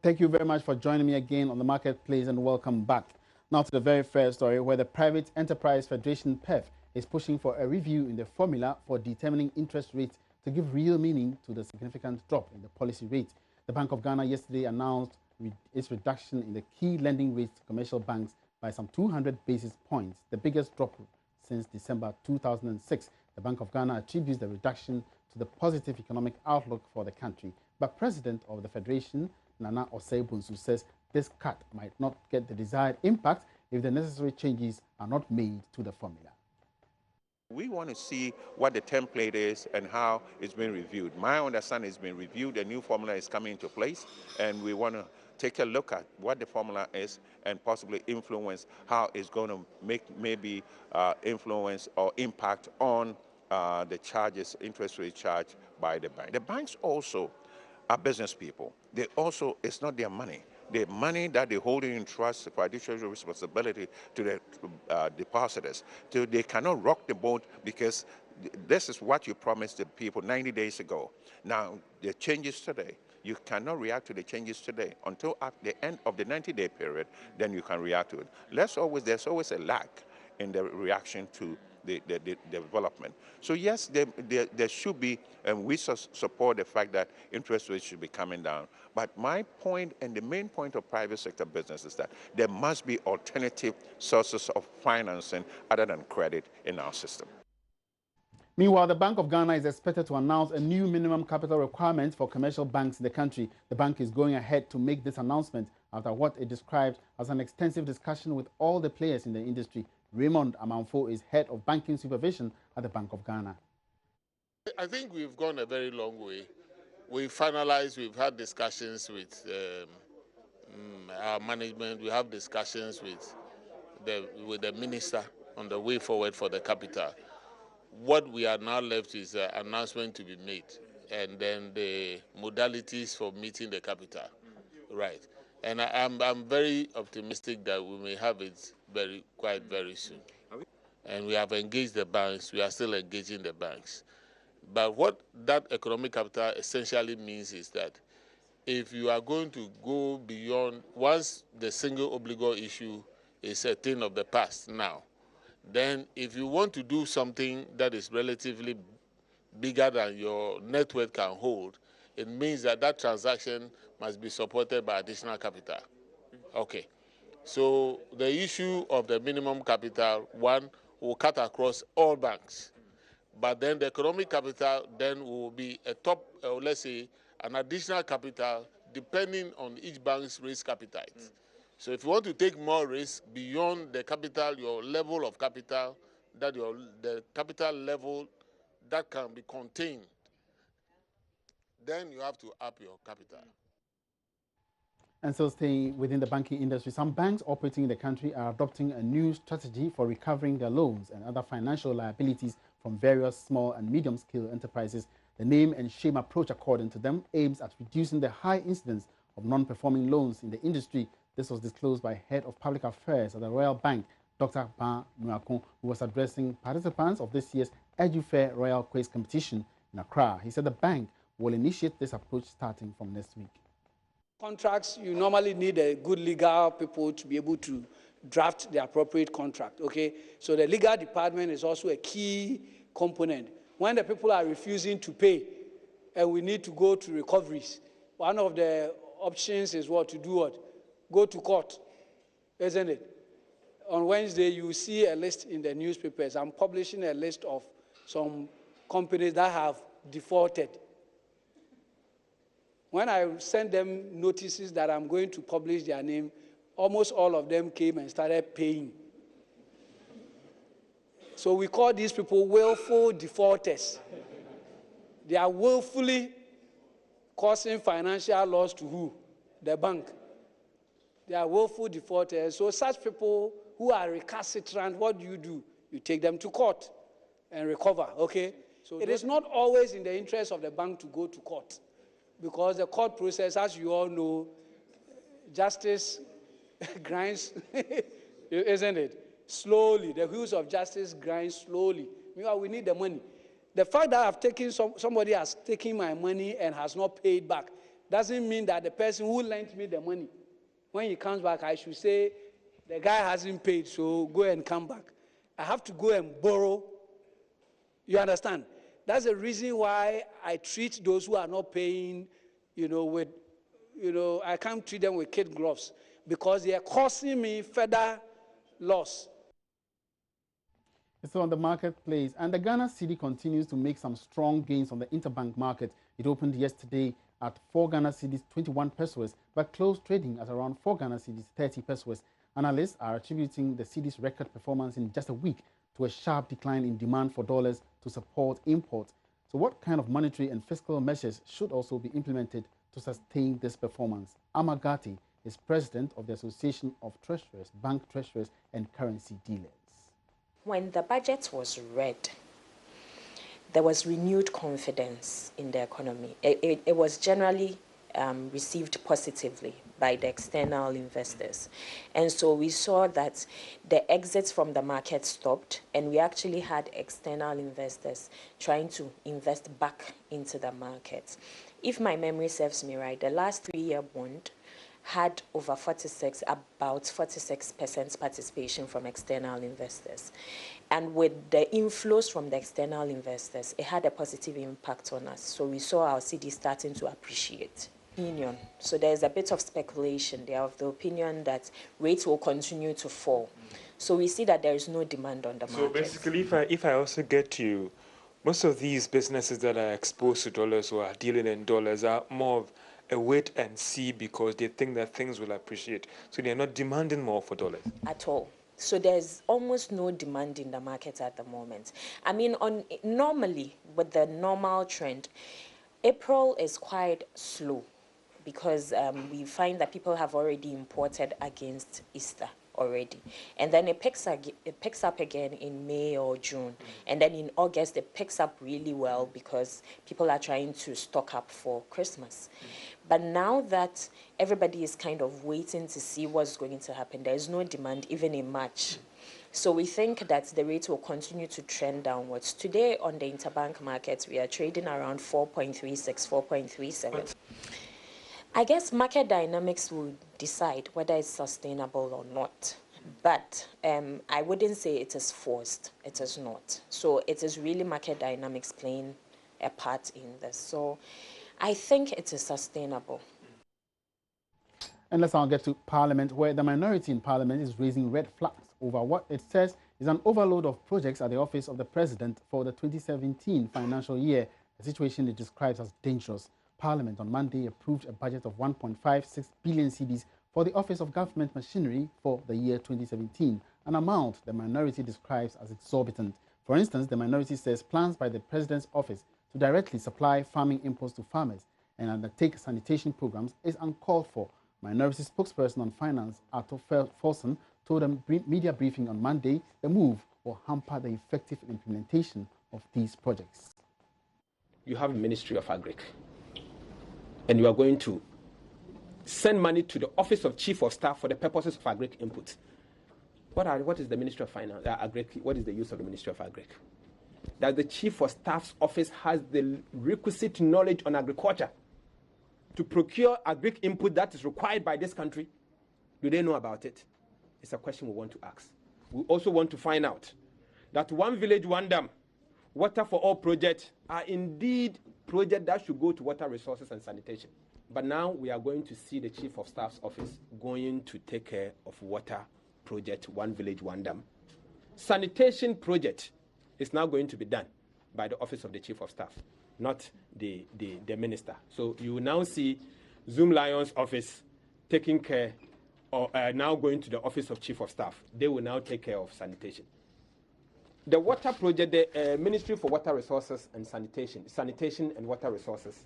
Thank you very much for joining me again on the Marketplace and welcome back. Now to the very first story where the Private Enterprise Federation PEF is pushing for a review in the formula for determining interest rates to give real meaning to the significant drop in the policy rate. The Bank of Ghana yesterday announced its reduction in the key lending rates to commercial banks by some 200 basis points, the biggest drop since December 2006. The Bank of Ghana attributes the reduction to the positive economic outlook for the country. But President of the Federation, Nana Osei Bonsu, says this cut might not get the desired impact if the necessary changes are not made to the formula. We want to see what the template is and how it's been reviewed. My understanding it's been reviewed, a new formula is coming into place, and we want to take a look at what the formula is and possibly influence how it's going to make maybe influence or impact on the charges, interest rate charged by the bank. The banks also are business people. They also, it's not their money. The money that they hold in trust for additional responsibility to the depositors. So they cannot rock the boat because this is what you promised the people 90 days ago. Now, the changes today, you cannot react to the changes today until at the end of the 90-day period, then you can react to it. There's always a lag in the reaction to the development. So yes, there should be, and we support the fact that interest rates should be coming down. But my point and the main point of private sector business is that there must be alternative sources of financing other than credit in our system. Meanwhile, the Bank of Ghana is expected to announce a new minimum capital requirement for commercial banks in the country. The bank is going ahead to make this announcement after what it described as an extensive discussion with all the players in the industry. Raymond Amanfo is head of banking supervision at the Bank of Ghana. I think we've gone a very long way. We've had discussions with our management, we have discussions with the minister on the way forward for the capital. What we are now left is an announcement to be made, and then the modalities for meeting the capital. Right. And I'm very optimistic that we may have it quite very soon. And we have engaged the banks, we are still engaging the banks. But what that economic capital essentially means is that if you are going to go beyond, once the single obligor issue is a thing of the past now, then if you want to do something that is relatively bigger than your net worth can hold, it means that that transaction must be supported by additional capital. Okay. So the issue of the minimum capital, one, will cut across all banks. But then the economic capital then will be a top, let's say, an additional capital depending on each bank's risk appetite. So if you want to take more risk beyond the capital, your level of capital, the capital level that can be contained, then you have to up your capital. And so staying within the banking industry, some banks operating in the country are adopting a new strategy for recovering their loans and other financial liabilities from various small and medium-scale enterprises. The name and shame approach, according to them, aims at reducing the high incidence of non-performing loans in the industry. This was disclosed by Head of Public Affairs at the Royal Bank, Dr. Ban Nuakon, who was addressing participants of this year's EduFair Royal Quiz competition in Accra. He said the bank will initiate this approach starting from next week. Contracts, you normally need a good legal people to be able to draft the appropriate contract, okay? So the legal department is also a key component. When the people are refusing to pay and we need to go to recoveries, one of the options is what? To do what? Go to court, isn't it? On Wednesday, you will see a list in the newspapers. I'm publishing a list of some companies that have defaulted. When I sent them notices that I'm going to publish their name, almost all of them came and started paying. So we call these people willful defaulters. They are willfully causing financial loss to who? The bank. They are willful defaulters. So such people who are recalcitrant, what do? You take them to court and recover, okay? So it is not always in the interest of the bank to go to court, because the court process, as you all know, justice grinds, isn't it? Slowly. The wheels of justice grind slowly. Meanwhile, we need the money. The fact that somebody has taken my money and has not paid back doesn't mean that the person who lent me the money, when he comes back, I should say, the guy hasn't paid, so go and come back. I have to go and borrow. You understand? That's the reason why I treat those who are not paying, with, I can't treat them with kid gloves because they are causing me further loss. It's on the marketplace, and the Ghana cedi continues to make some strong gains on the interbank market. It opened yesterday at 4 Ghana cedis 21 pesos, but closed trading at around 4 Ghana cedis 30 pesos. Analysts are attributing the cedi's record performance in just a week to a sharp decline in demand for dollars to support imports. So what kind of monetary and fiscal measures should also be implemented to sustain this performance? Amagati is president of the Association of Treasurers, Bank Treasurers and Currency Dealers. When the budget was read, there was renewed confidence in the economy. It was generally received positively by the external investors. And so we saw that the exits from the market stopped, and we actually had external investors trying to invest back into the market. If my memory serves me right, the last 3-year bond had over about 46% participation from external investors. And with the inflows from the external investors, it had a positive impact on us. So we saw our cedi starting to appreciate. So there's a bit of speculation. They are of the opinion that rates will continue to fall. So we see that there is no demand on the market. So basically, if I also get you, most of these businesses that are exposed to dollars or are dealing in dollars are more of a wait and see because they think that things will appreciate. So they're not demanding more for dollars. At all. So there's almost no demand in the market at the moment. I mean, normally, with the normal trend, April is quite slow because we find that people have already imported against Easter already. And then it picks up again in May or June. And then in August, it picks up really well because people are trying to stock up for Christmas. But now that everybody is kind of waiting to see what's going to happen, there is no demand even in March. So we think that the rate will continue to trend downwards. Today on the interbank markets, we are trading around 4.36, 4.37. I guess market dynamics will decide whether it's sustainable or not. But I wouldn't say it is forced. It is not. So it is really market dynamics playing a part in this. So I think it is sustainable. And let's now get to Parliament, where the minority in Parliament is raising red flags over what it says is an overload of projects at the office of the President for the 2017 financial year, a situation it describes as dangerous. Parliament on Monday approved a budget of 1.56 billion cedis for the Office of Government Machinery for the year 2017, an amount the minority describes as exorbitant. For instance, the minority says plans by the President's office to directly supply farming inputs to farmers and undertake sanitation programs is uncalled for. Minority spokesperson on finance, Arthur Folsom, told a media briefing on Monday the move will hamper the effective implementation of these projects. You have the Ministry of Agric, and you are going to send money to the Office of Chief of Staff for the purposes of Agric inputs. What is the Ministry of Finance? What is the use of the Ministry of Agric? That the Chief of Staff's office has the requisite knowledge on agriculture to procure agric input that is required by this country. Do they know about it? It's a question we want to ask. We also want to find out that One Village, One Dam, Water for All projects are indeed projects that should go to water resources and sanitation. But now we are going to see the Chief of Staff's office going to take care of water project, One Village, One Dam. Sanitation project is now going to be done by the Office of the Chief of Staff, not the minister. So you will now see Zoom Lion's office taking care, or now going to the Office of Chief of Staff. They will now take care of sanitation. The water project, the Ministry for Water Resources and Sanitation and Water Resources,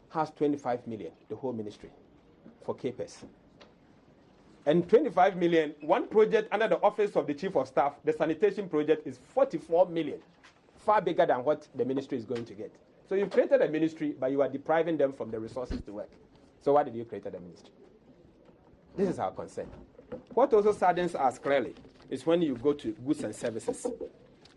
has 25 million, the whole ministry, for CAPEX. And 25 million, one project under the Office of the Chief of Staff, the sanitation project, is 44 million, far bigger than what the ministry is going to get. So you've created a ministry, but you are depriving them from the resources to work. So why did you create a ministry? This is our concern. What also saddens us clearly is when you go to goods and services.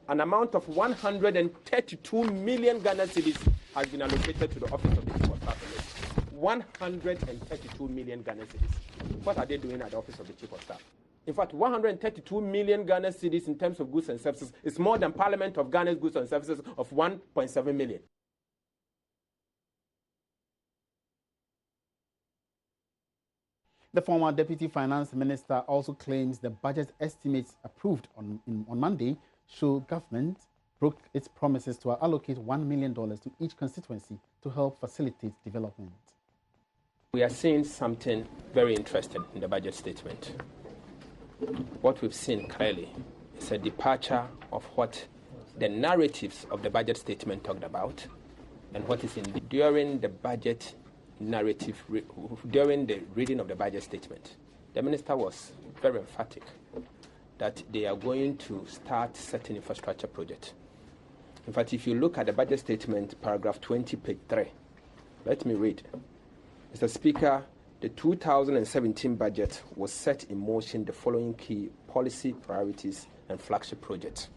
An amount of 132 million Ghana cedis has been allocated to the Office of the Chief of Staff. 132 million Ghana cedis. What are they doing at the Office of the Chief of Staff? In fact, 132 million Ghana cedis in terms of goods and services is more than Parliament of Ghana's goods and services of 1.7 million. The former Deputy Finance Minister also claims the budget estimates approved on Monday show government broke its promises to allocate $1 million to each constituency to help facilitate development. We are seeing something very interesting in the budget statement. What we've seen clearly is a departure of what the narratives of the budget statement talked about and what is in during the budget narrative, during the reading of the budget statement. The minister was very emphatic that they are going to start certain infrastructure projects. In fact, if you look at the budget statement, paragraph 20, page 3, let me read. Mr. Speaker, the 2017 budget was set in motion the following key policy priorities and flagship projects.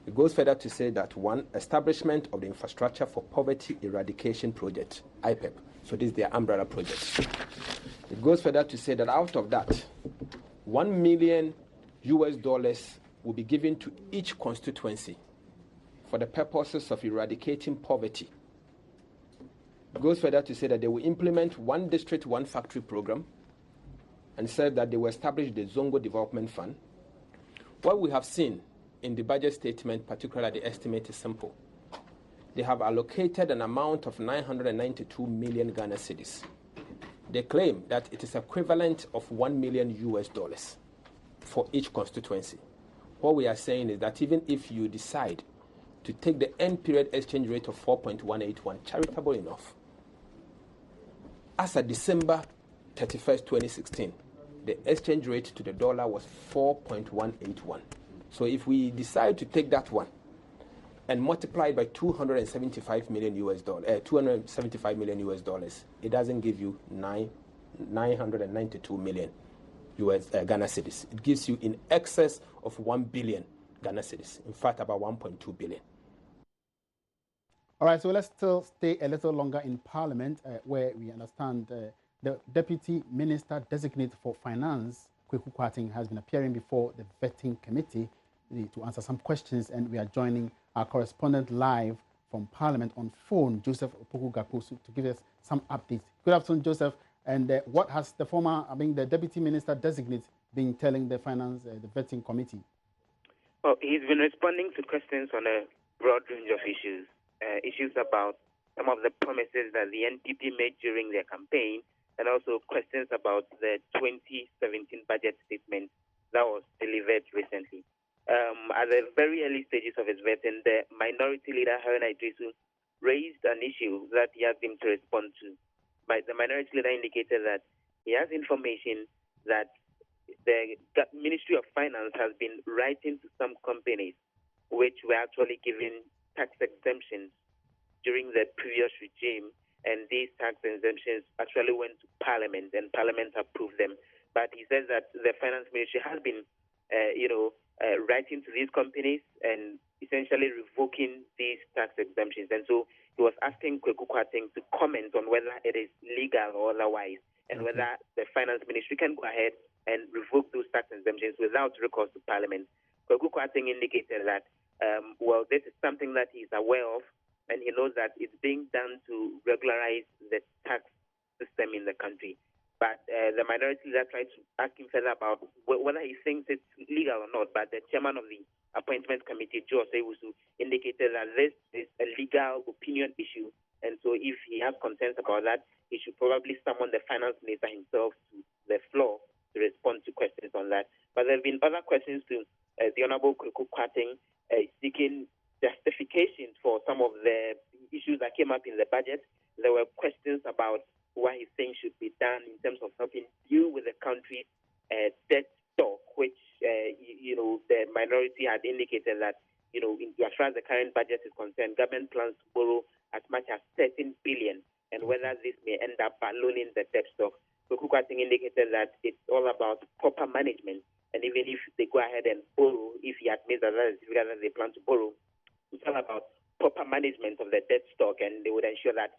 It goes further to say that 1, establishment of the Infrastructure for Poverty Eradication Project, IPEP. So this is their umbrella project. It goes further to say that out of that, $1 million will be given to each constituency for the purposes of eradicating poverty. It goes further to say that they will implement one district, one factory program and said that they will establish the Zongo Development Fund. What we have seen in the budget statement, particularly the estimate, is simple. They have allocated an amount of 992 million Ghana cedis. They claim that it is equivalent of $1 million for each constituency. What we are saying is that even if you decide to take the end period exchange rate of 4.181, charitable enough, as of December 31st, 2016, the exchange rate to the dollar was 4.181. So if we decide to take that one and multiply it by $275 million, it doesn't give you 992 million Ghana cedis. It gives you in excess of 1 billion Ghana cedis. In fact, about 1.2 billion. All right, so let's still stay a little longer in Parliament, where we understand the Deputy Minister Designate for Finance, Kweku Kwarteng, has been appearing before the vetting committee to answer some questions, and we are joining our correspondent live from Parliament on phone, Joseph Opoku-Gakpo, to give us some updates. Good afternoon, Joseph. And what has the Deputy Minister Designate been telling the Finance, the vetting committee? Well, he's been responding to questions on a broad range of issues. Issues about some of the promises that the NPP made during their campaign, and also questions about the 2017 budget statement that was delivered recently. At the very early stages of his vetting, the minority leader, Haruna Iddrisu, raised an issue that he asked him to respond to. But the minority leader indicated that he has information that the Ministry of Finance has been writing to some companies which were actually given tax exemptions during the previous regime, and these tax exemptions actually went to Parliament, and Parliament approved them. But he says that the Finance Ministry has been, writing to these companies and essentially revoking these tax exemptions. And so he was asking Kweku Kwarteng to comment on whether it is legal or otherwise, and whether the Finance Ministry can go ahead and revoke those tax exemptions without recourse to Parliament. Kweku Kwarteng indicated that this is something that he's aware of, and he knows that it's being done to regularize the tax system in the country. But the minority leader tried to ask him further about whether he thinks it's legal or not. But the chairman of the Appointments Committee, Joe Osei-Owusu, indicated that this is a legal opinion issue, and so if he has concerns about that, he should probably summon the finance minister himself to the floor to respond to questions on that. But there have been other questions to the Honorable Kweku Kwarteng seeking justifications for some of the issues that came up in the budget. There were questions about what he thinks should be done in terms of helping deal with the country's debt stock, which, the minority had indicated that, as far as the current budget is concerned, government plans to borrow as much as 13 billion, and whether this may end up ballooning the debt stock. Kweku Kwarteng indicated that it's all about proper management, and even if they go ahead and borrow, if he admits that that is figure that they plan to borrow, it's all about proper management of the debt stock, and they would ensure that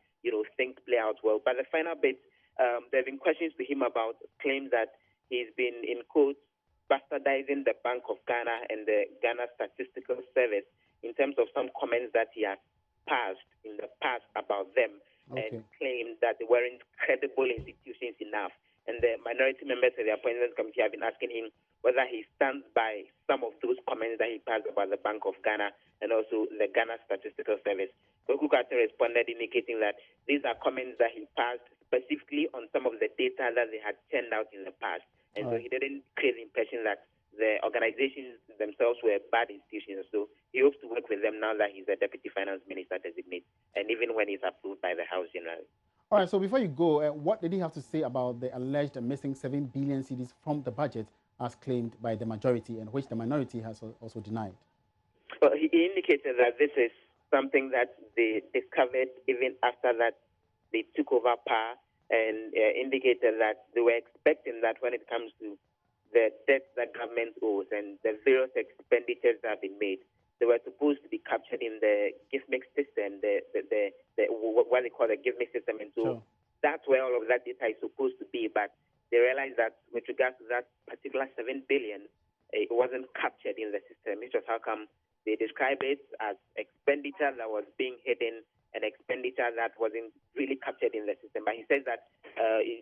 things play out well. But the final bit, there have been questions to him about claims that he's been, in quotes, bastardizing the Bank of Ghana and the Ghana Statistical Service in terms of some comments that he has passed in the past about them, and claimed that they weren't credible institutions enough. And the minority members of the Appointments Committee have been asking him whether he stands by some of those comments that he passed about the Bank of Ghana and also the Ghana Statistical Service. Kwaku Kwarteng responded indicating that these are comments that he passed specifically on some of the data that they had turned out in the past. And so he didn't create the impression that the organizations themselves were bad institutions. So he hopes to work with them now that he's a Deputy Finance Minister designate, and even when he's approved by the House General. All right, so before you go, what did he have to say about the alleged missing 7 billion cedis from the budget as claimed by the majority, and which the minority has also denied? Well, he indicated that this is something that they discovered even after that they took over power, and indicated that they were expecting that when it comes to the debts that government owes and the various expenditures that have been made, they were supposed to be captured in the GIFMIX system, what they call the GIFMIX system. And so that's where all of that data is supposed to be. But they realized that with regards to that particular 7 billion, it wasn't captured in the system, which was how come they describe it as expenditure that was being hidden, an expenditure that wasn't really captured in the system. But he says that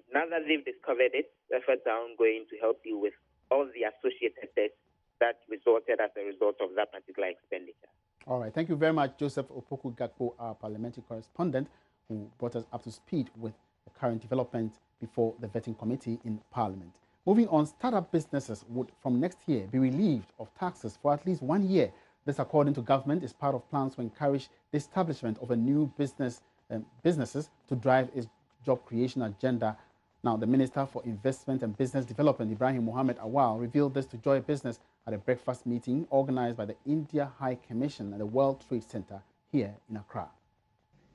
now that they've discovered it, efforts are ongoing to help you with all the associated debts that resulted as a result of that particular expenditure. All right. Thank you very much, Joseph Opoku Gakpo, our parliamentary correspondent, who brought us up to speed with the current development before the vetting committee in Parliament. Moving on, startup businesses would, from next year, be relieved of taxes for at least 1 year. This, according to government, is part of plans to encourage the establishment of a new businesses to drive its job creation agenda. Now, the Minister for Investment and Business Development, Ibrahim Mohammed Awal, revealed this to Joy Business at a breakfast meeting organized by the India High Commission at the World Trade Center here in Accra.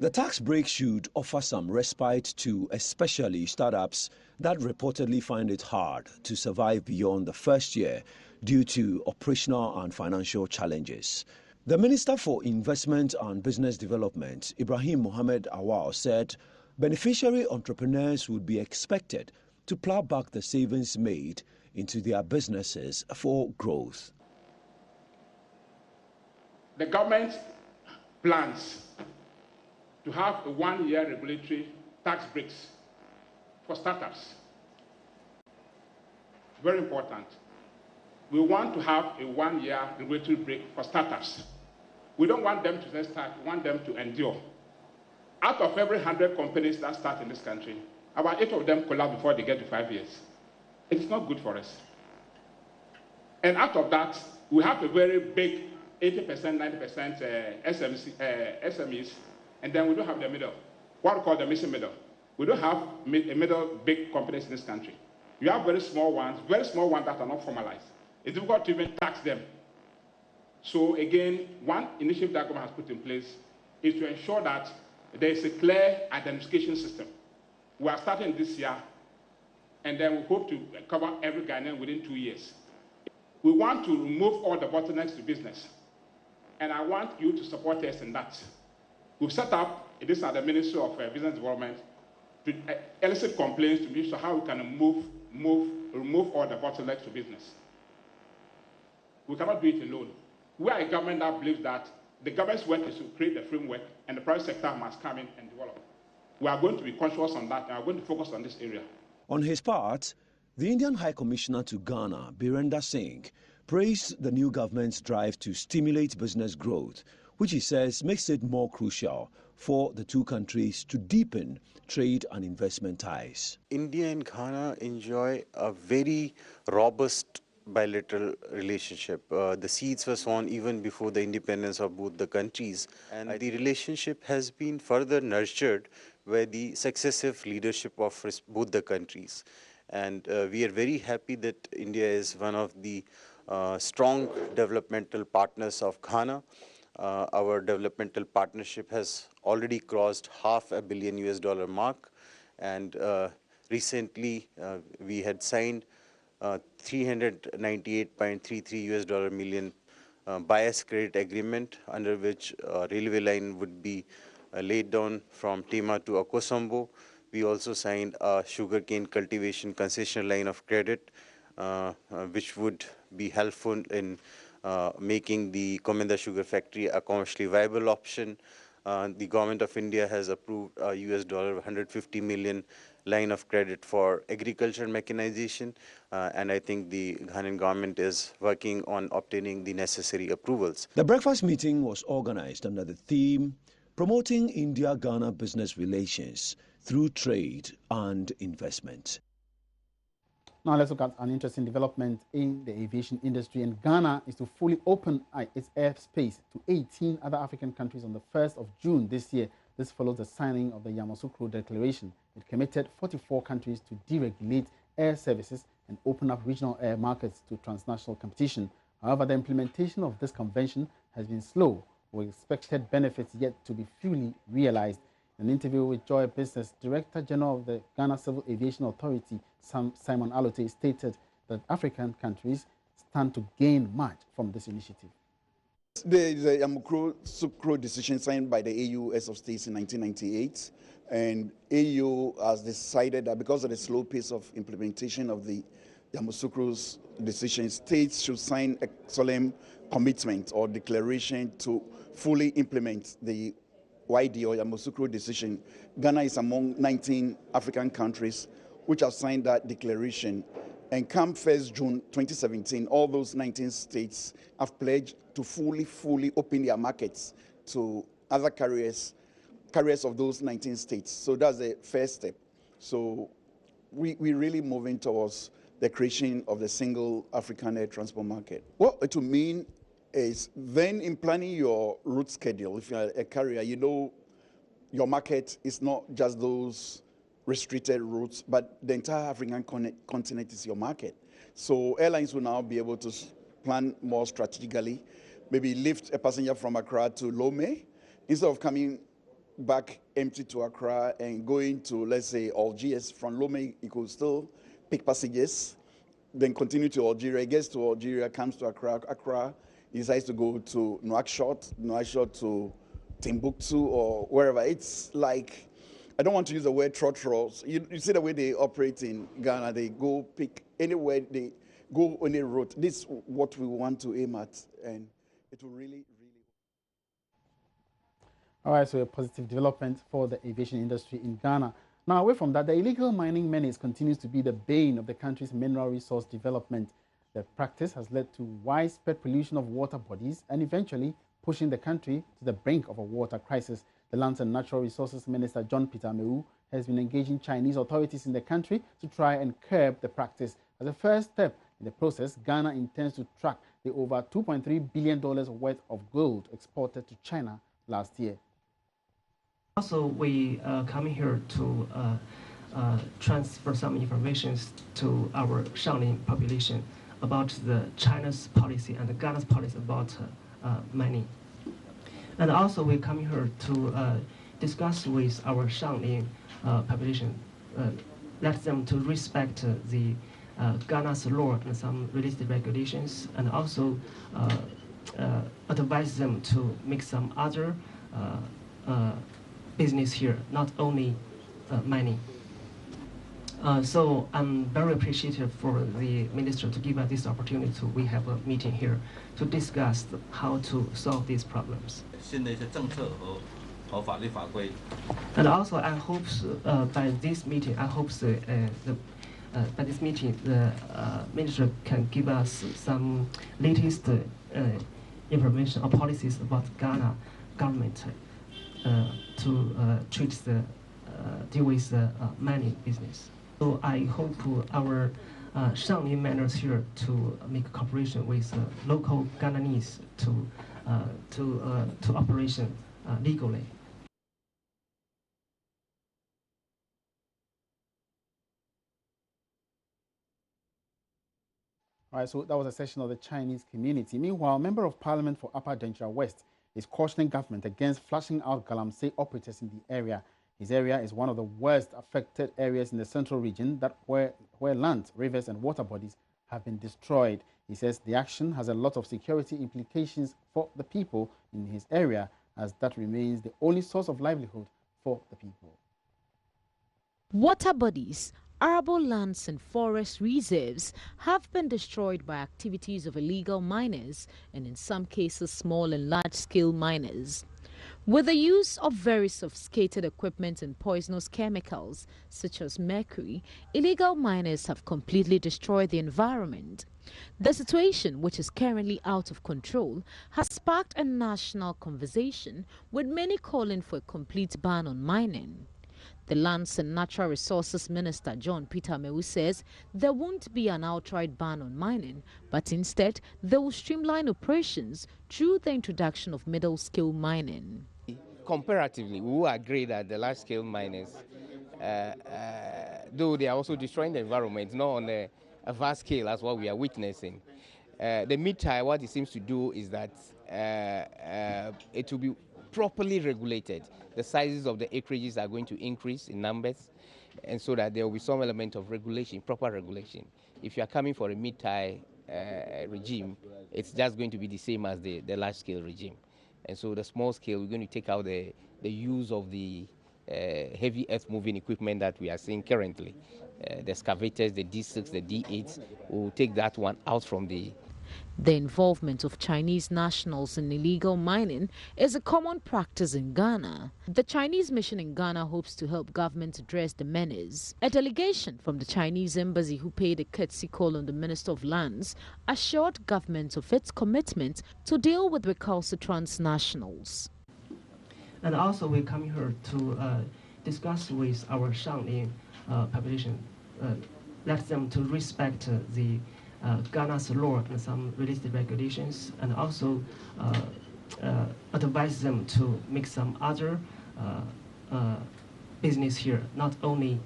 The tax break should offer some respite to especially startups that reportedly find it hard to survive beyond the first year due to operational and financial challenges. The Minister for Investment and Business Development, Ibrahim Mohammed Awal, said beneficiary entrepreneurs would be expected to plow back the savings made into their businesses for growth. The government plans to have a 1-year regulatory tax breaks for startups. Very important. We want to have a 1-year regulatory break for startups. We don't want them to just start, we want them to endure. Out of every 100 companies that start in this country, about 8 of them collapse before they get to 5 years. It's not good for us. And out of that, we have a very big 80%, 90% SMEs, and then we don't have the middle, what we call the missing middle. We don't have middle big companies in this country. You have very small ones that are not formalized. It's difficult to even tax them. So again, one initiative that government has put in place is to ensure that there is a clear identification system. We are starting this year, and then we hope to cover every Ghanaian within 2 years. We want to remove all the bottlenecks to business, and I want you to support us in that. We've set up, this at the Ministry of Business Development, to elicit complaints to be sure how we can remove all the bottlenecks to business. We cannot do it alone. We are a government that believes that the government's work is to create the framework, and the private sector must come in and develop. We are going to be conscious on that, and we are going to focus on this area. On his part, the Indian High Commissioner to Ghana, Birender Singh, praised the new government's drive to stimulate business growth, which he says makes it more crucial for the two countries to deepen trade and investment ties. India and Ghana enjoy a very robust bilateral relationship. The seeds were sown even before the independence of both the countries, and the relationship has been further nurtured by the successive leadership of both the countries. And we are very happy that India is one of the strong developmental partners of Ghana. Our developmental partnership has already crossed $500 million mark, and recently we had signed $398.33 million bias credit agreement under which a railway line would be laid down from Tema to Akosombo. We also signed a sugarcane cultivation concession line of credit, which would be helpful in making the Komenda sugar factory a commercially viable option. The government of India has approved a US $150 million line of credit for agriculture mechanization, and I think the Ghanaian government is working on obtaining the necessary approvals. The breakfast meeting was organized under the theme Promoting India-Ghana Business Relations Through Trade and Investment. Now let's look at an interesting development in the aviation industry. And Ghana is to fully open its airspace to 18 other African countries on the 1st of June this year. This follows the signing of the Yamoussoukro Declaration. It committed 44 countries to deregulate air services and open up regional air markets to transnational competition. However, the implementation of this convention has been slow, with expected benefits yet to be fully realized. In an interview with Joy Business, Director General of the Ghana Civil Aviation Authority, Simon Alote, stated that African countries stand to gain much from this initiative. The Yamoussoukro decision signed by the AU Heads of States in 1998, and AU has decided that because of the slow pace of implementation of the Yamoussoukro's decision, states should sign a solemn commitment or declaration to fully implement the YD or Yamoussoukro decision. Ghana is among 19 African countries which have signed that declaration. And come 1st June 2017, all those 19 states have pledged to fully open their markets to other carriers of those 19 states. So that's the first step. So we're really moving towards the creation of the single African air transport market. What it will mean is then in planning your route schedule, if you're a carrier, you know your market is not just those restricted routes, but the entire African continent is your market. So airlines will now be able to plan more strategically, maybe lift a passenger from Accra to Lomé, instead of coming back empty to Accra and going to, let's say, Algiers. From Lomé, you could still pick passengers, then continue to Algeria. It gets to Algeria, comes to Accra. Accra decides to go to Nouakchott to Timbuktu or wherever. It's like, I don't want to use the word trot-rolls. You see the way they operate in Ghana. They go pick anywhere, they go on a route. This is what we want to aim at, and it will really. All right, so a positive development for the aviation industry in Ghana. Now, away from that, the illegal mining menace continues to be the bane of the country's mineral resource development. The practice has led to widespread pollution of water bodies and eventually pushing the country to the brink of a water crisis. The Lands and Natural Resources Minister John Peter Amewu has been engaging Chinese authorities in the country to try and curb the practice. As a first step in the process, Ghana intends to track the over $2.3 billion worth of gold exported to China last year. Also, we come here to transfer some information to our Shaolin population about the China's policy and the Ghana's policy about mining. And also, we come here to discuss with our Shaolin population, let them to respect the Ghana's law and some related regulations, and also advise them to make some other business here, not only mining. So I'm very appreciative for the minister to give us this opportunity to we have a meeting here to discuss how to solve these problems. And also, I hope by this meeting, by this meeting, the minister can give us some latest information or policies about Ghana government to treat the deal with the mining business. So I hope our Shaolin miners here to make cooperation with local Ghananese to operation legally. All right, so that was a session of the Chinese community. Meanwhile, Member of Parliament for Upper Denkyira West is cautioning government against flushing out Galamsey operators in the area. His area is one of the worst affected areas in the central region where land, rivers and water bodies have been destroyed. He says the action has a lot of security implications for the people in his area, as that remains the only source of livelihood for the people. Water bodies, arable lands and forest reserves have been destroyed by activities of illegal miners and in some cases small and large-scale miners. With the use of very sophisticated equipment and poisonous chemicals such as mercury, illegal miners have completely destroyed the environment. The situation, which is currently out of control, has sparked a national conversation, with many calling for a complete ban on mining. The Lands and Natural Resources Minister John Peter Amewu says there won't be an outright ban on mining, but instead they will streamline operations through the introduction of middle-scale mining. Comparatively, we will agree that the large-scale miners, though they are also destroying the environment, not on a vast scale as what we are witnessing. The mid-tier, what it seems to do is that it will be properly regulated. The sizes of the acreages are going to increase in numbers, and so that there will be some element of regulation, proper regulation. If you are coming for a mid-tier regime, it's just going to be the same as the large-scale regime. And so the small scale, we're going to take out the use of the heavy earth-moving equipment that we are seeing currently. The excavators, the D6, the D8, we'll take that one out from the... The involvement of Chinese nationals in illegal mining is a common practice in Ghana. The Chinese mission in Ghana hopes to help government address the menace. A delegation from the Chinese embassy who paid a courtesy call on the Minister of Lands assured government of its commitment to deal with recalcitrant nationals. And also we come here to discuss with our Shaolin population, let them to respect the Ghana's law and some related regulations, and also advise them to make some other business here, not only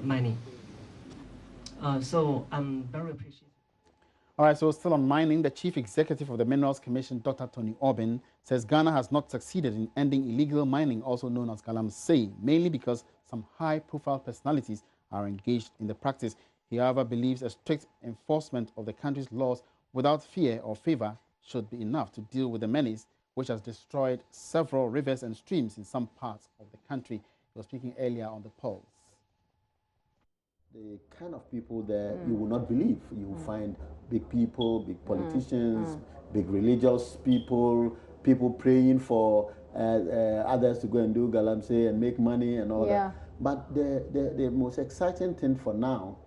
mining. So I'm very appreciative. All right, so still on mining, the Chief Executive of the Minerals Commission, Dr. Tony Orbin, says Ghana has not succeeded in ending illegal mining, also known as galamsey, mainly because some high-profile personalities are engaged in the practice. He, however, believes a strict enforcement of the country's laws without fear or favor should be enough to deal with the menace, which has destroyed several rivers and streams in some parts of the country. He was speaking earlier on the Pulse. The kind of people there you will not believe. You will find big people, big politicians, big religious people, people praying for others to go and do galamsey and make money and all that. But the most exciting thing for now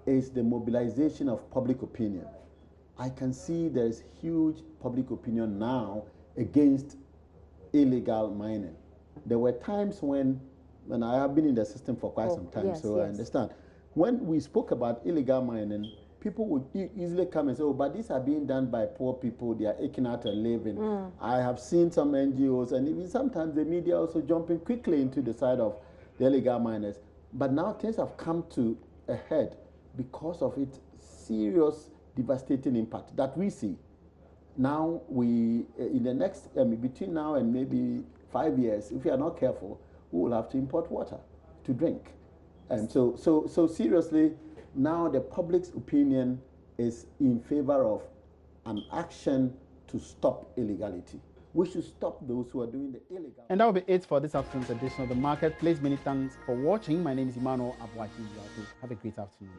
is the mobilization of public opinion. I can see there is huge public opinion now against illegal mining. There were times when I have been in the system for quite some time, I understand. When we spoke about illegal mining, people would easily come and say, oh, but these are being done by poor people, they are aching out a living. I have seen some NGOs, and even sometimes the media also jumping quickly into the side of the illegal miners. But now things have come to a head because of its serious devastating impact that we see. Now we, in the next, between now and maybe 5 years, if we are not careful, we will have to import water to drink. And so seriously, now the public's opinion is in favor of an action to stop illegality. We should stop those who are doing the illegal. And that will be it for this afternoon's edition of The Marketplace. Many thanks for watching. My name is Emmanuel Abwachi. Have a great afternoon.